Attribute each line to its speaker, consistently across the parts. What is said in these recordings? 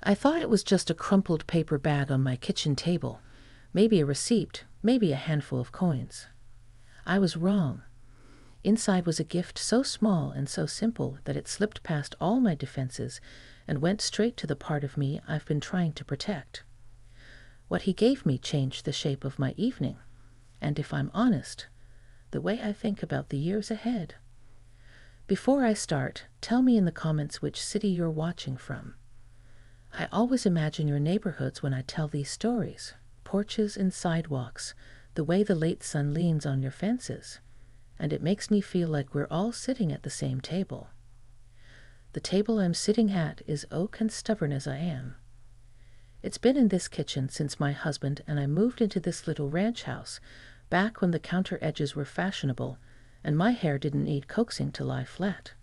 Speaker 1: I thought it was just a crumpled paper bag on my kitchen table, maybe a receipt, maybe a handful of coins. I was wrong. Inside was a gift so small and so simple that it slipped past all my defenses and went straight to the part of me I've been trying to protect. What he gave me changed the shape of my evening, and if I'm honest, the way I think about the years ahead. Before I start, tell me in the comments which city you're watching from. I always imagine your neighborhoods when I tell these stories, porches and sidewalks, the way the late sun leans on your fences, and it makes me feel like we're all sitting at the same table. The table I'm sitting at is oak and stubborn as I am. It's been in this kitchen since my husband and I moved into this little ranch house back when the counter edges were fashionable and my hair didn't need coaxing to lie flat.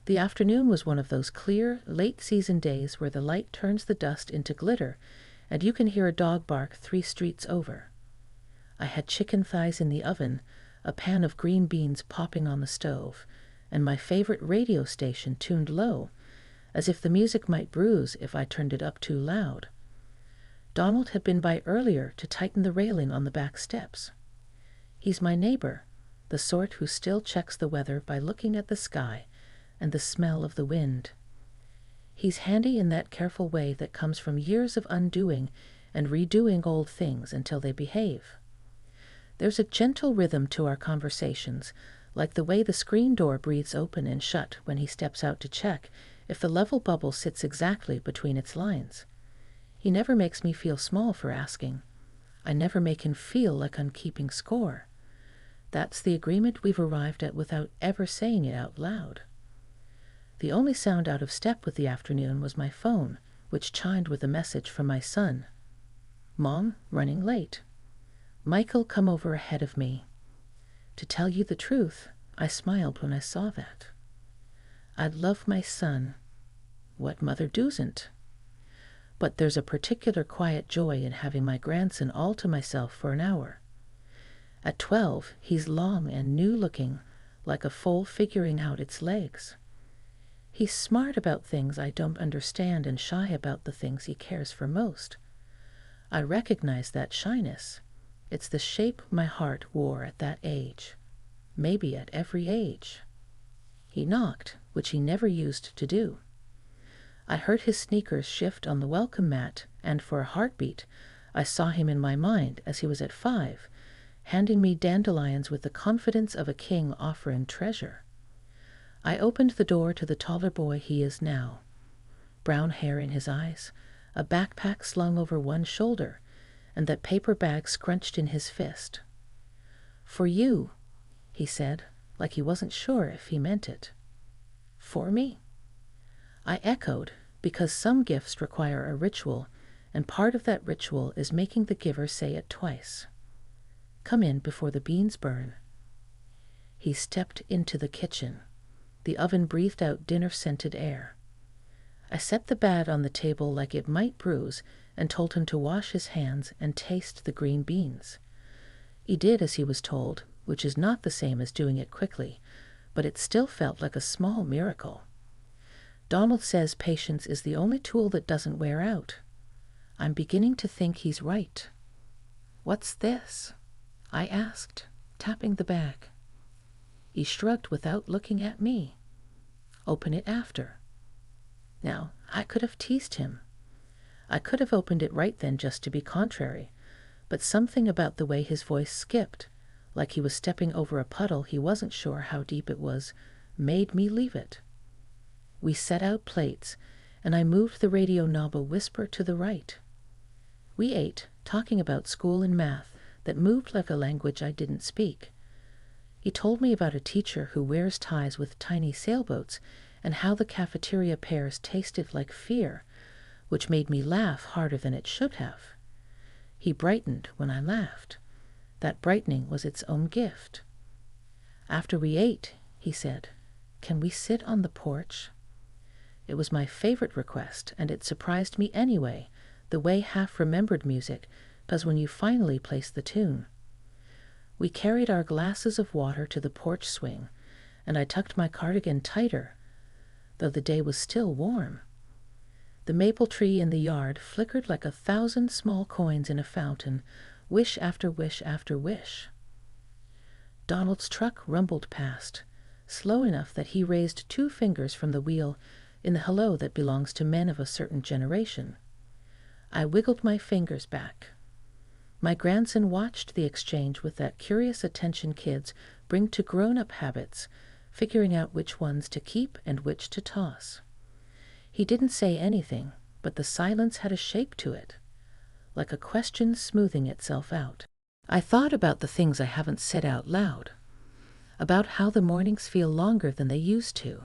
Speaker 1: The afternoon was one of those clear, late-season days where the light turns the dust into glitter and you can hear a dog bark 3 streets over. I had chicken thighs in the oven, a pan of green beans popping on the stove, and my favorite radio station tuned low, as if the music might bruise if I turned it up too loud. Donald had been by earlier to tighten the railing on the back steps. He's my neighbor, the sort who still checks the weather by looking at the sky and the smell of the wind. He's handy in that careful way that comes from years of undoing and redoing old things until they behave. There's a gentle rhythm to our conversations, like the way the screen door breathes open and shut when he steps out to check if the level bubble sits exactly between its lines. He never makes me feel small for asking. I never make him feel like I'm keeping score. That's the agreement we've arrived at without ever saying it out loud. The only sound out of step with the afternoon was my phone, which chimed with a message from my son. Mom, running late. Michael come over ahead of me. To tell you the truth, I smiled when I saw that. I love my son. What mother doesn't? But there's a particular quiet joy in having my grandson all to myself for an hour. At 12, he's long and new-looking, like a foal figuring out its legs. He's smart about things I don't understand and shy about the things he cares for most. I recognize that shyness. It's the shape my heart wore at that age, maybe at every age. He knocked, which he never used to do. I heard his sneakers shift on the welcome mat, and for a heartbeat, I saw him in my mind as he was at 5, handing me dandelions with the confidence of a king offering treasure. I opened the door to the taller boy he is now. Brown hair in his eyes, a backpack slung over one shoulder, and that paper bag scrunched in his fist. For you, he said, like he wasn't sure if he meant it. For me? I echoed, because some gifts require a ritual, and part of that ritual is making the giver say it twice. Come in before the beans burn. He stepped into the kitchen. The oven breathed out dinner-scented air. I set the bag on the table like it might bruise and told him to wash his hands and taste the green beans. He did as he was told, which is not the same as doing it quickly, but it still felt like a small miracle. Donald says patience is the only tool that doesn't wear out. I'm beginning to think he's right. What's this? I asked, tapping the bag. He shrugged without looking at me. Open it after. Now, I could have teased him. I could have opened it right then just to be contrary, but something about the way his voice skipped, like he was stepping over a puddle he wasn't sure how deep it was, made me leave it. We set out plates, and I moved the radio knob a whisper to the right. We ate, talking about school and math that moved like a language I didn't speak. He told me about a teacher who wears ties with tiny sailboats and how the cafeteria pears tasted like fear, which made me laugh harder than it should have. He brightened when I laughed. That brightening was its own gift. After we ate, he said, "Can we sit on the porch?" It was my favorite request, and it surprised me anyway, the way half-remembered music does when you finally place the tune. We carried our glasses of water to the porch swing, and I tucked my cardigan tighter, though the day was still warm. The maple tree in the yard flickered like 1,000 small coins in a fountain, wish after wish after wish. Donald's truck rumbled past, slow enough that he raised 2 fingers from the wheel in the hello that belongs to men of a certain generation. I wiggled my fingers back. My grandson watched the exchange with that curious attention kids bring to grown-up habits, figuring out which ones to keep and which to toss. He didn't say anything, but the silence had a shape to it, like a question smoothing itself out. I thought about the things I haven't said out loud, about how the mornings feel longer than they used to,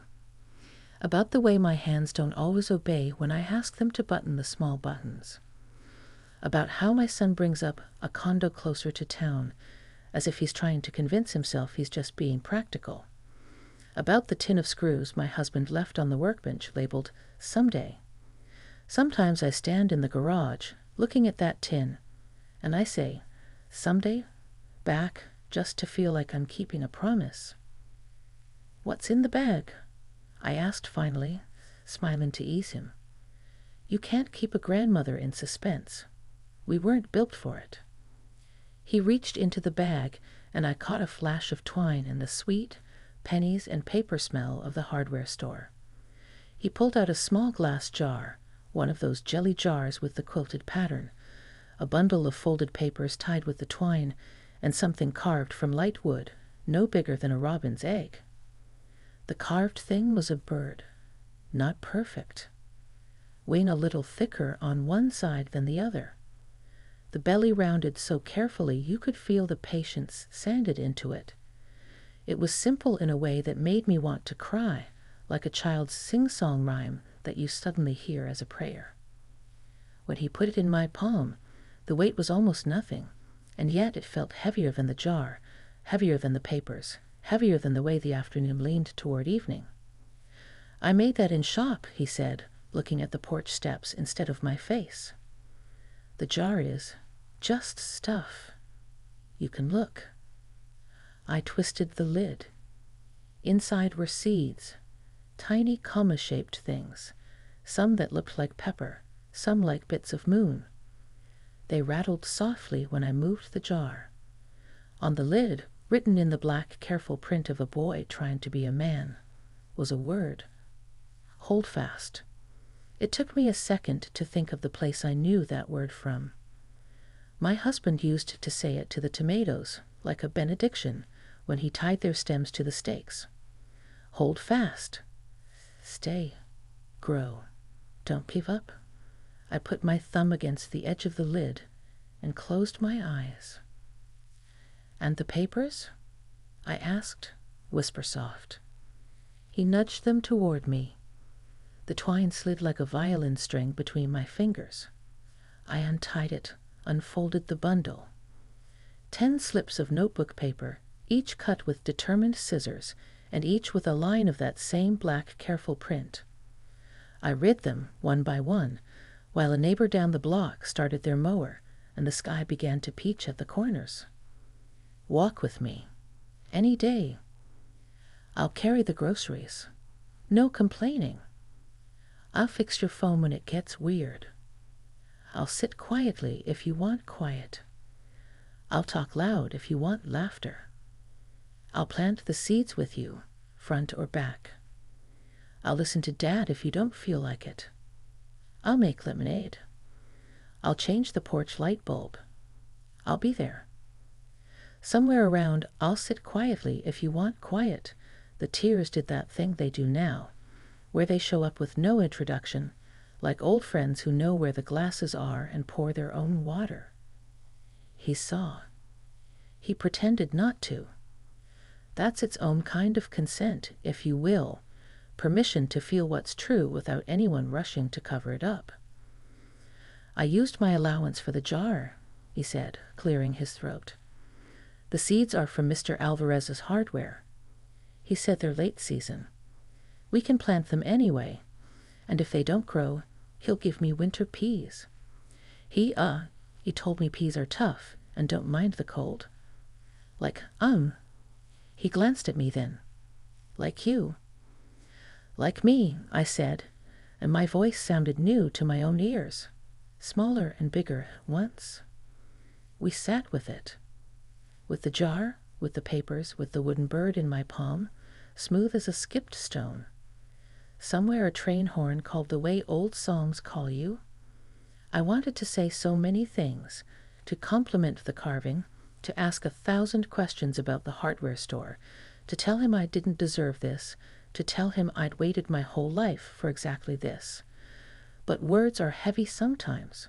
Speaker 1: about the way my hands don't always obey when I ask them to button the small buttons, about how my son brings up a condo closer to town, as if he's trying to convince himself he's just being practical, about the tin of screws my husband left on the workbench labeled "Someday." Sometimes I stand in the garage looking at that tin, and I say, "Someday," back, just to feel like I'm keeping a promise. "What's in the bag?" I asked finally, smiling to ease him. You can't keep a grandmother in suspense. We weren't built for it. He reached into the bag, and I caught a flash of twine and the sweet pennies and paper smell of the hardware store. He pulled out a small glass jar, one of those jelly jars with the quilted pattern, a bundle of folded papers tied with the twine, and something carved from light wood, no bigger than a robin's egg. The carved thing was a bird, not perfect. Wing a little thicker on one side than the other. The belly rounded so carefully you could feel the patience sanded into it. It was simple in a way that made me want to cry, like a child's sing-song rhyme that you suddenly hear as a prayer. When he put it in my palm, the weight was almost nothing, and yet it felt heavier than the jar, heavier than the papers, heavier than the way the afternoon leaned toward evening. I made that in shop, he said, looking at the porch steps instead of my face. The jar is just stuff. You can look. I twisted the lid. Inside were seeds, tiny comma-shaped things, some that looked like pepper, some like bits of moon. They rattled softly when I moved the jar. On the lid, written in the black, careful print of a boy trying to be a man, was a word. Hold fast. It took me a second to think of the place I knew that word from. My husband used to say it to the tomatoes, like a benediction, when he tied their stems to the stakes. Hold fast. Stay. Grow. Don't give up. I put my thumb against the edge of the lid and closed my eyes. And the papers? I asked, whisper soft. He nudged them toward me. The twine slid like a violin string between my fingers. I untied it, unfolded the bundle. 10 slips of notebook paper, each cut with determined scissors, and each with a line of that same black, careful print. I read them, one by one, while a neighbor down the block started their mower, and the sky began to peach at the corners. Walk with me. Any day. I'll carry the groceries. No complaining. I'll fix your phone when it gets weird. I'll sit quietly if you want quiet. I'll talk loud if you want laughter. I'll plant the seeds with you, front or back. I'll listen to Dad if you don't feel like it. I'll make lemonade. I'll change the porch light bulb. I'll be there. Somewhere around, I'll sit quietly if you want quiet. The tears did that thing they do now, where they show up with no introduction, like old friends who know where the glasses are and pour their own water. He saw. He pretended not to. That's its own kind of consent, if you will, permission to feel what's true without anyone rushing to cover it up. I used my allowance for the jar, he said, clearing his throat. The seeds are from Mr. Alvarez's hardware. He said they're late season. We can plant them anyway, and if they don't grow, he'll give me winter peas. He told me peas are tough and don't mind the cold. Like, He glanced at me then. Like you. Like me, I said, and my voice sounded new to my own ears, smaller and bigger at once. We sat with it, with the jar, with the papers, with the wooden bird in my palm, smooth as a skipped stone. Somewhere a train horn called the way old songs call you. I wanted to say so many things, to compliment the carving, to ask 1,000 questions about the hardware store, to tell him I didn't deserve this, to tell him I'd waited my whole life for exactly this. But words are heavy sometimes.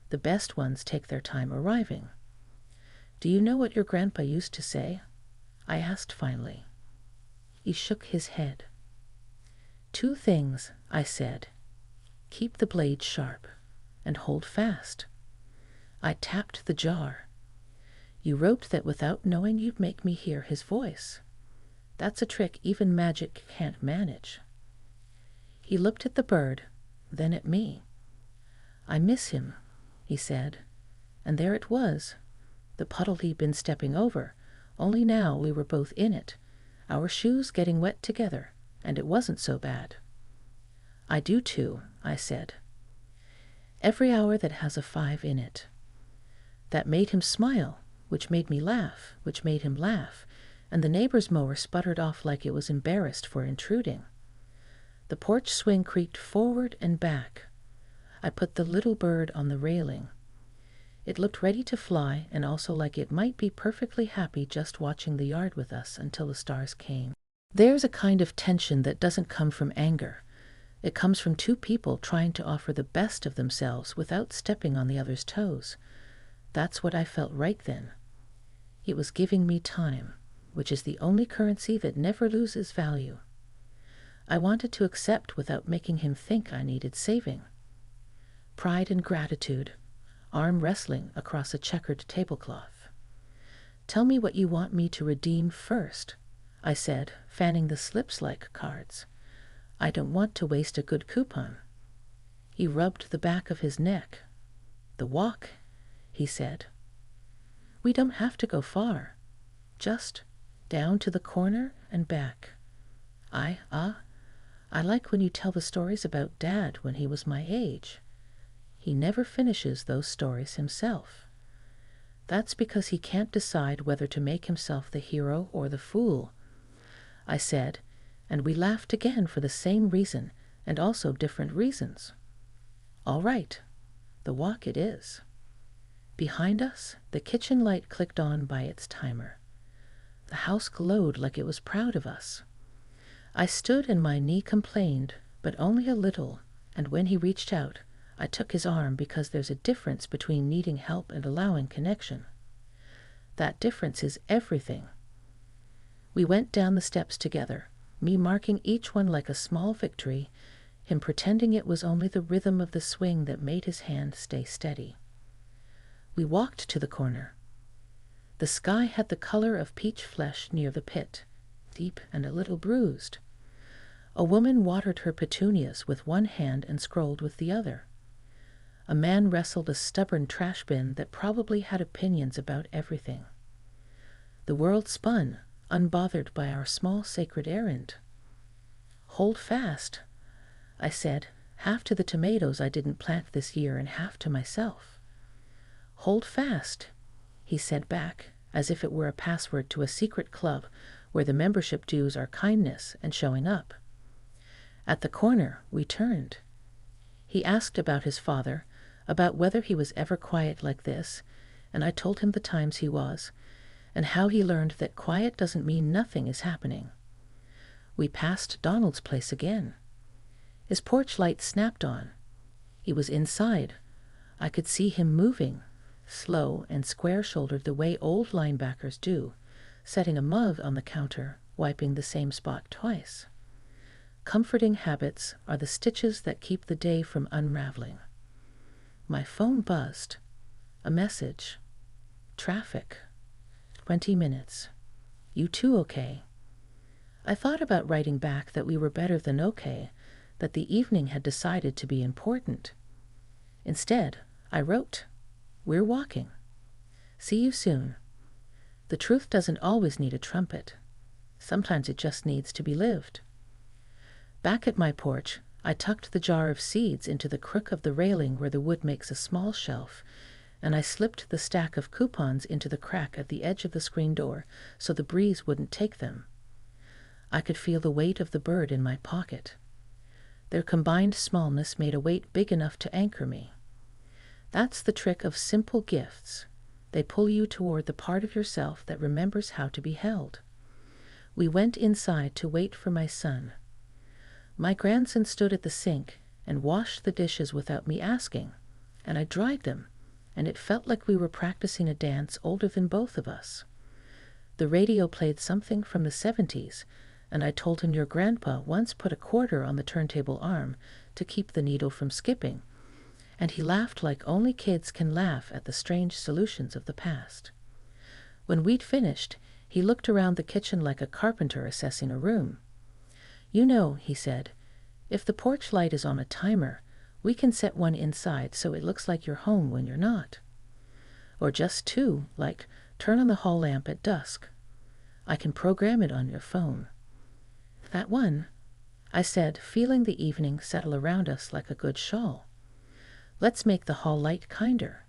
Speaker 1: The best ones take their time arriving. Do you know what your grandpa used to say? I asked finally. He shook his head. 2 things, I said. Keep the blade sharp and hold fast. I tapped the jar. You wrote that without knowing you'd make me hear his voice. That's a trick even magic can't manage. He looked at the bird, then at me. I miss him, he said, and there it was, the puddle he'd been stepping over, only now we were both in it, our shoes getting wet together, and it wasn't so bad. I do too, I said. Every hour that has a 5 in it. That made him smile, which made me laugh, which made him laugh, and the neighbor's mower sputtered off like it was embarrassed for intruding. The porch swing creaked forward and back. I put the little bird on the railing. It looked ready to fly and also like it might be perfectly happy just watching the yard with us until the stars came. There's a kind of tension that doesn't come from anger. It comes from 2 people trying to offer the best of themselves without stepping on the other's toes. That's what I felt right then. He was giving me time, which is the only currency that never loses value. I wanted to accept without making him think I needed saving. Pride and gratitude, arm wrestling across a checkered tablecloth. Tell me what you want me to redeem first, I said, fanning the slips like cards. I don't want to waste a good coupon. He rubbed the back of his neck. The walk, he said. We don't have to go far. Just down to the corner and back. I like when you tell the stories about Dad when he was my age. He never finishes those stories himself. That's because he can't decide whether to make himself the hero or the fool, I said, and we laughed again for the same reason, and also different reasons. All right, the walk it is. Behind us, the kitchen light clicked on by its timer. The house glowed like it was proud of us. I stood and my knee complained, but only a little, and when he reached out, I took his arm because there's a difference between needing help and allowing connection. That difference is everything. We went down the steps together, me marking each one like a small victory, him pretending it was only the rhythm of the swing that made his hand stay steady. We walked to the corner. The sky had the color of peach flesh near the pit, deep and a little bruised. A woman watered her petunias with one hand and scrolled with the other. A man wrestled a stubborn trash bin that probably had opinions about everything. The world spun, unbothered by our small sacred errand. Hold fast, I said, half to the tomatoes I didn't plant this year and half to myself. Hold fast, he said back, as if it were a password to a secret club where the membership dues are kindness and showing up. At the corner, we turned. He asked about his father, about whether he was ever quiet like this, and I told him the times he was, and how he learned that quiet doesn't mean nothing is happening. We passed Donald's place again. His porch light snapped on. He was inside. I could see him moving, slow and square-shouldered the way old linebackers do, setting a mug on the counter, wiping the same spot twice. Comforting habits are the stitches that keep the day from unraveling. My phone buzzed. A message. Traffic. 20 minutes. You too okay? I thought about writing back that we were better than okay, that the evening had decided to be important. Instead, I wrote, we're walking. See you soon. The truth doesn't always need a trumpet. Sometimes it just needs to be lived. Back at my porch, I tucked the jar of seeds into the crook of the railing where the wood makes a small shelf, and I slipped the stack of coupons into the crack at the edge of the screen door so the breeze wouldn't take them. I could feel the weight of the bird in my pocket. Their combined smallness made a weight big enough to anchor me. That's the trick of simple gifts. They pull you toward the part of yourself that remembers how to be held. We went inside to wait for my son. My grandson stood at the sink and washed the dishes without me asking, and I dried them, and it felt like we were practicing a dance older than both of us. The radio played something from the 70s, and I told him your grandpa once put a quarter on the turntable arm to keep the needle from skipping, and he laughed like only kids can laugh at the strange solutions of the past. When we'd finished, he looked around the kitchen like a carpenter assessing a room. You know, he said, if the porch light is on a timer, we can set one inside so it looks like you're home when you're not. Or just two, like turn on the hall lamp at dusk. I can program it on your phone. That one, I said, feeling the evening settle around us like a good shawl. Let's make the hall light kinder.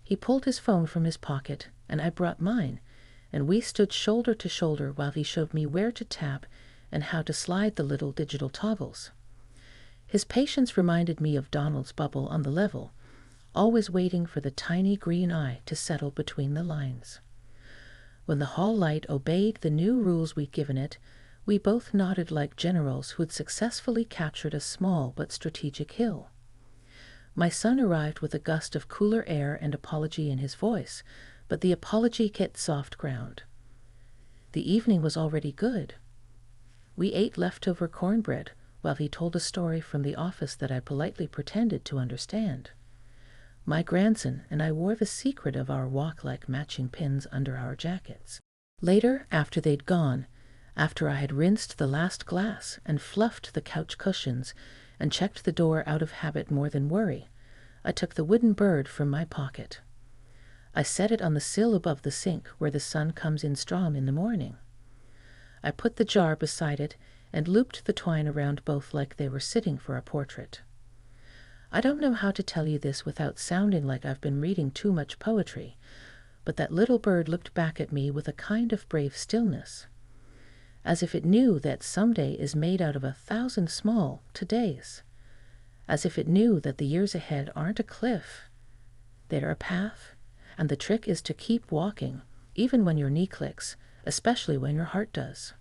Speaker 1: He pulled his phone from his pocket, and I brought mine, and we stood shoulder to shoulder while he showed me where to tap and how to slide the little digital toggles. His patience reminded me of Donald's bubble on the level, always waiting for the tiny green eye to settle between the lines. When the hall light obeyed the new rules we'd given it, we both nodded like generals who'd successfully captured a small but strategic hill. My son arrived with a gust of cooler air and apology in his voice, but the apology hit soft ground. The evening was already good. We ate leftover cornbread while he told a story from the office that I politely pretended to understand. My grandson and I wore the secret of our walk like matching pins under our jackets. Later, after they'd gone, after I had rinsed the last glass and fluffed the couch cushions and checked the door out of habit more than worry, I took the wooden bird from my pocket. I set it on the sill above the sink where the sun comes in strong in the morning. I put the jar beside it and looped the twine around both like they were sitting for a portrait. I don't know how to tell you this without sounding like I've been reading too much poetry, but that little bird looked back at me with a kind of brave stillness, as if it knew that someday is made out of 1,000 small todays, as if it knew that the years ahead aren't a cliff, they're a path, and the trick is to keep walking, even when your knee clicks, especially when your heart does.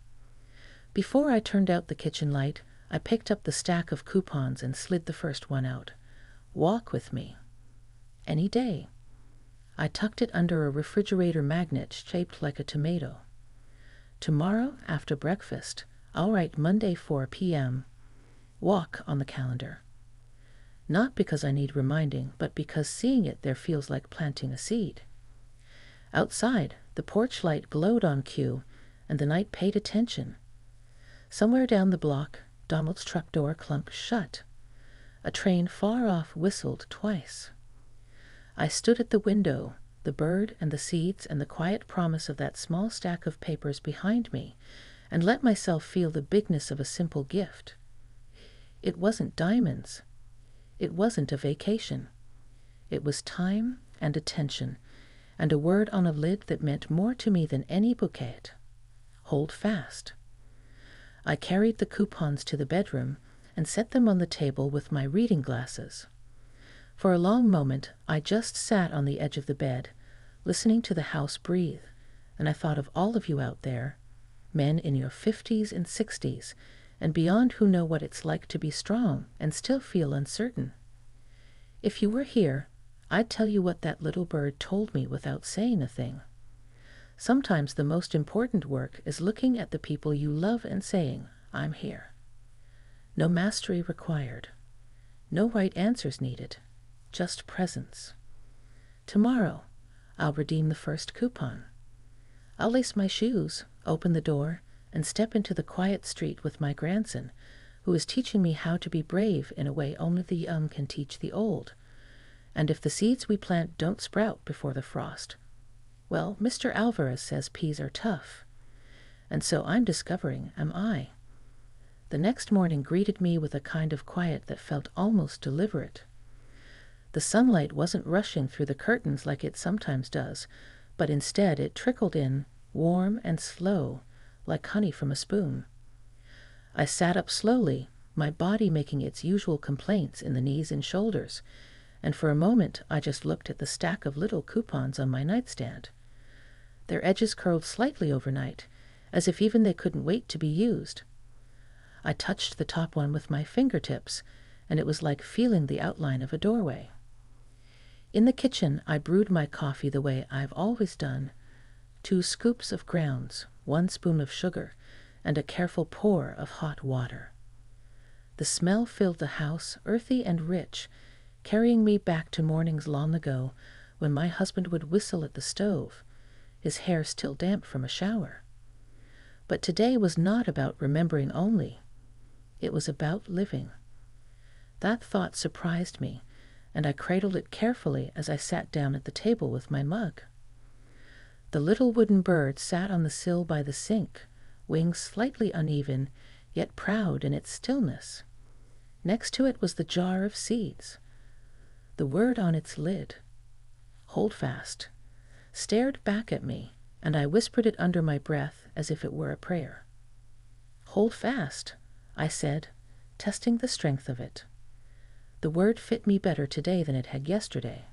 Speaker 1: Before I turned out the kitchen light, I picked up the stack of coupons and slid the first one out. Walk with me. Any day. I tucked it under a refrigerator magnet shaped like a tomato. Tomorrow, after breakfast, I'll write Monday 4 p.m. Walk on the calendar. Not because I need reminding, but because seeing it there feels like planting a seed. Outside, the porch light glowed on cue, and the night paid attention. Somewhere down the block, Donald's truck door clunked shut. A train far off whistled twice. I stood at the window, the bird and the seeds and the quiet promise of that small stack of papers behind me, and let myself feel the bigness of a simple gift. It wasn't diamonds. It wasn't a vacation. It was time and attention, and a word on a lid that meant more to me than any bouquet. Hold fast. I carried the coupons to the bedroom and set them on the table with my reading glasses. For a long moment, I just sat on the edge of the bed, listening to the house breathe, and I thought of all of you out there, men in your 50s and 60s, and beyond who know what it's like to be strong and still feel uncertain. If you were here, I'd tell you what that little bird told me without saying a thing. Sometimes the most important work is looking at the people you love and saying, I'm here. No mastery required. No right answers needed. Just presence. Tomorrow, I'll redeem the first coupon. I'll lace my shoes, open the door, and step into the quiet street with my grandson, who is teaching me how to be brave in a way only the young can teach the old. And if the seeds we plant don't sprout before the frost, well, Mr. Alvarez says peas are tough. And so I'm discovering, am I? The next morning greeted me with a kind of quiet that felt almost deliberate. The sunlight wasn't rushing through the curtains like it sometimes does, but instead it trickled in, warm and slow, like honey from a spoon. I sat up slowly, my body making its usual complaints in the knees and shoulders, and for a moment I just looked at the stack of little coupons on my nightstand. Their edges curled slightly overnight, as if even they couldn't wait to be used. I touched the top one with my fingertips, and it was like feeling the outline of a doorway. In the kitchen, I brewed my coffee the way I've always done. 2 scoops of grounds, 1 spoon of sugar, and a careful pour of hot water. The smell filled the house, earthy and rich, carrying me back to mornings long ago when my husband would whistle at the stove, his hair still damp from a shower. But today was not about remembering only. It was about living. That thought surprised me, and I cradled it carefully as I sat down at the table with my mug. The little wooden bird sat on the sill by the sink, wings slightly uneven, yet proud in its stillness. Next to it was the jar of seeds. The word on its lid, "Hold fast," stared back at me, and I whispered it under my breath as if it were a prayer. "Hold fast," I said, testing the strength of it. The word fit me better today than it had yesterday.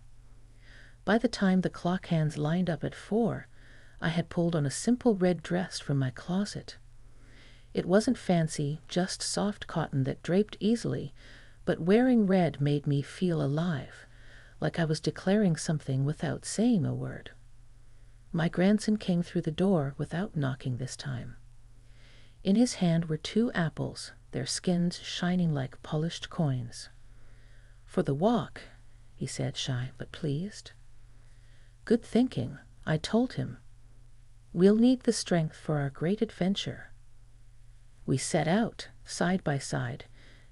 Speaker 1: By the time the clock hands lined up at 4, I had pulled on a simple red dress from my closet. It wasn't fancy, just soft cotton that draped easily, but wearing red made me feel alive, like I was declaring something without saying a word. My grandson came through the door without knocking this time. In his hand were 2 apples, their skins shining like polished coins. "For the walk," he said, shy but pleased. "Good thinking," I told him. "We'll need the strength for our great adventure." We set out, side by side,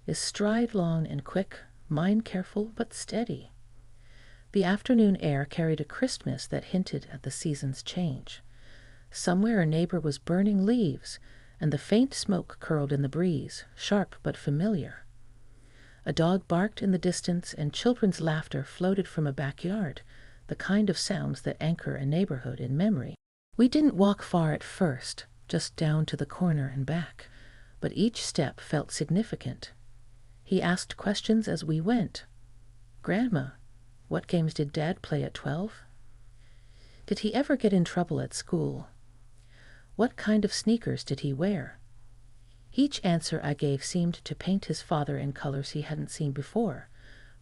Speaker 1: his stride long and quick, mine careful but steady. The afternoon air carried a crispness that hinted at the season's change. Somewhere a neighbor was burning leaves, and the faint smoke curled in the breeze, sharp but familiar. A dog barked in the distance, and children's laughter floated from a backyard, the kind of sounds that anchor a neighborhood in memory. We didn't walk far at first, just down to the corner and back, but each step felt significant. He asked questions as we went. "Grandma, what games did Dad play at 12? Did he ever get in trouble at school? What kind of sneakers did he wear?" Each answer I gave seemed to paint his father in colors he hadn't seen before,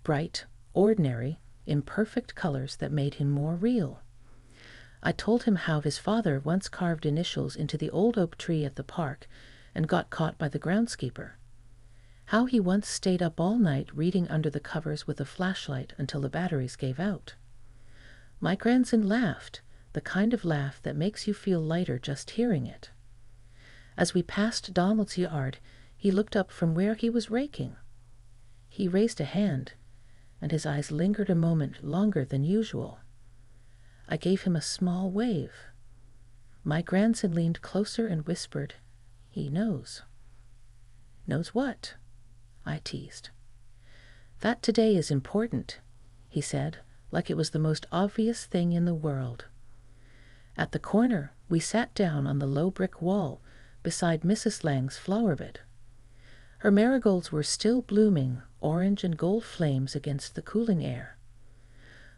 Speaker 1: bright, ordinary, imperfect colors that made him more real. I told him how his father once carved initials into the old oak tree at the park and got caught by the groundskeeper. How he once stayed up all night reading under the covers with a flashlight until the batteries gave out. My grandson laughed, the kind of laugh that makes you feel lighter just hearing it. As we passed Donald's yard, he looked up from where he was raking. He raised a hand, and his eyes lingered a moment longer than usual. I gave him a small wave. My grandson leaned closer and whispered, "He knows." "Knows what?" I teased. "That today is important," he said, like it was the most obvious thing in the world. At the corner, we sat down on the low brick wall beside Mrs. Lang's flower bed. Her marigolds were still blooming, orange and gold flames against the cooling air.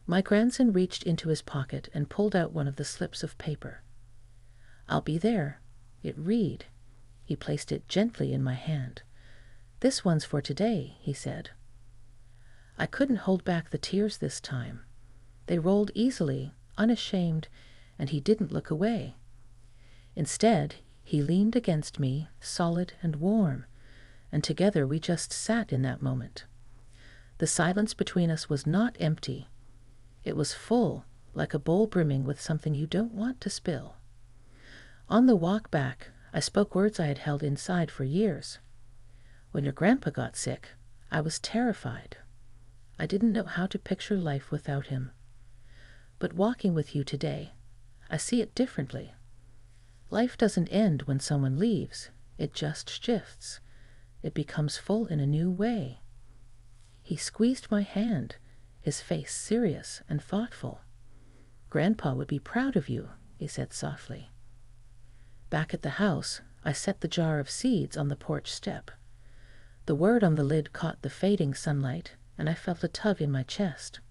Speaker 1: My grandson reached into his pocket and pulled out one of the slips of paper. "I'll be there. It read." He placed it gently in my hand. "This one's for today," he said. I couldn't hold back the tears this time. They rolled easily, unashamed, and he didn't look away. Instead, he leaned against me, solid and warm, and together we just sat in that moment. The silence between us was not empty. It was full, like a bowl brimming with something you don't want to spill. On the walk back, I spoke words I had held inside for years. When your grandpa got sick, I was terrified. I didn't know how to picture life without him. But walking with you today, I see it differently. Life doesn't end when someone leaves, it just shifts. it becomes full in a new way. He squeezed my hand, his face serious and thoughtful. "Grandpa would be proud of you," he said softly. Back at the house, I set the jar of seeds on the porch step. The word on the lid caught the fading sunlight, and I felt a tug in my chest.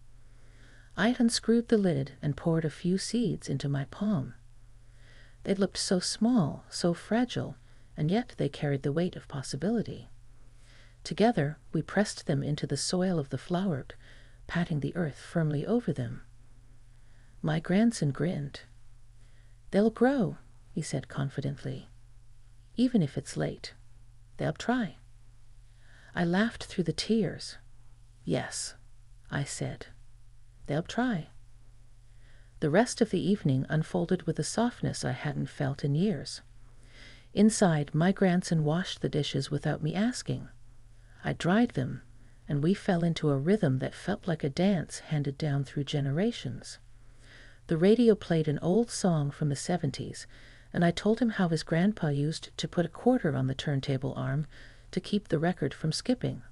Speaker 1: I had unscrewed the lid and poured a few seeds into my palm. They looked so small, so fragile, and yet they carried the weight of possibility. Together, we pressed them into the soil of the flower, patting the earth firmly over them. My grandson grinned. "They'll grow," he said confidently. "Even if it's late, they'll try." I laughed through the tears. "Yes," I said, "they'll try." The rest of the evening unfolded with a softness I hadn't felt in years. Inside, my grandson washed the dishes without me asking. I dried them, and we fell into a rhythm that felt like a dance handed down through generations. The radio played an old song from the 70s, and I told him how his grandpa used to put a quarter on the turntable arm to keep the record from skipping.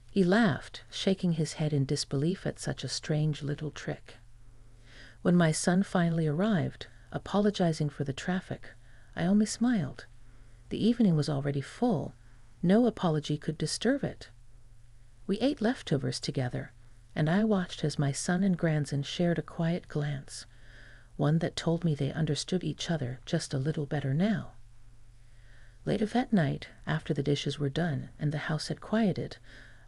Speaker 1: He laughed, shaking his head in disbelief at such a strange little trick. When my son finally arrived, apologizing for the traffic, I only smiled. The evening was already full. No apology could disturb it. We ate leftovers together, and I watched as my son and grandson shared a quiet glance, one that told me they understood each other just a little better now. Later that night, after the dishes were done and the house had quieted,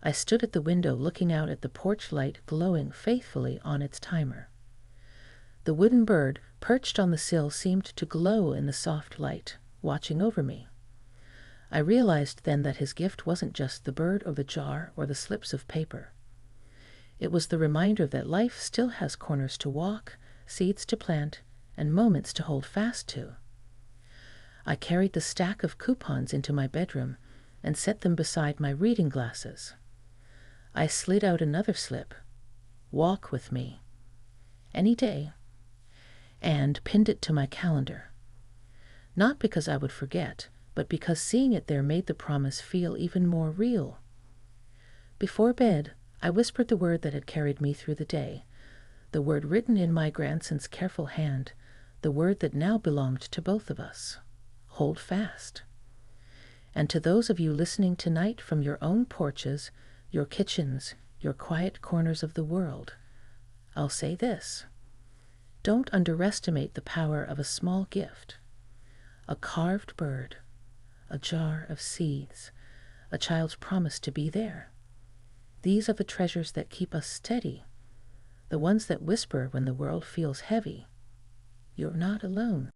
Speaker 1: I stood at the window looking out at the porch light glowing faithfully on its timer. The wooden bird perched on the sill seemed to glow in the soft light, watching over me. I realized then that his gift wasn't just the bird or the jar or the slips of paper. It was the reminder that life still has corners to walk, seeds to plant, and moments to hold fast to. I carried the stack of coupons into my bedroom and set them beside my reading glasses. I slid out another slip, "Walk with me," any day, and pinned it to my calendar. Not because I would forget, but because seeing it there made the promise feel even more real. Before bed, I whispered the word that had carried me through the day, the word written in my grandson's careful hand, the word that now belonged to both of us. Hold fast. And to those of you listening tonight from your own porches, your kitchens, your quiet corners of the world, I'll say this: don't underestimate the power of a small gift. A carved bird, a jar of seeds, a child's promise to be there. These are the treasures that keep us steady, the ones that whisper when the world feels heavy. You're not alone.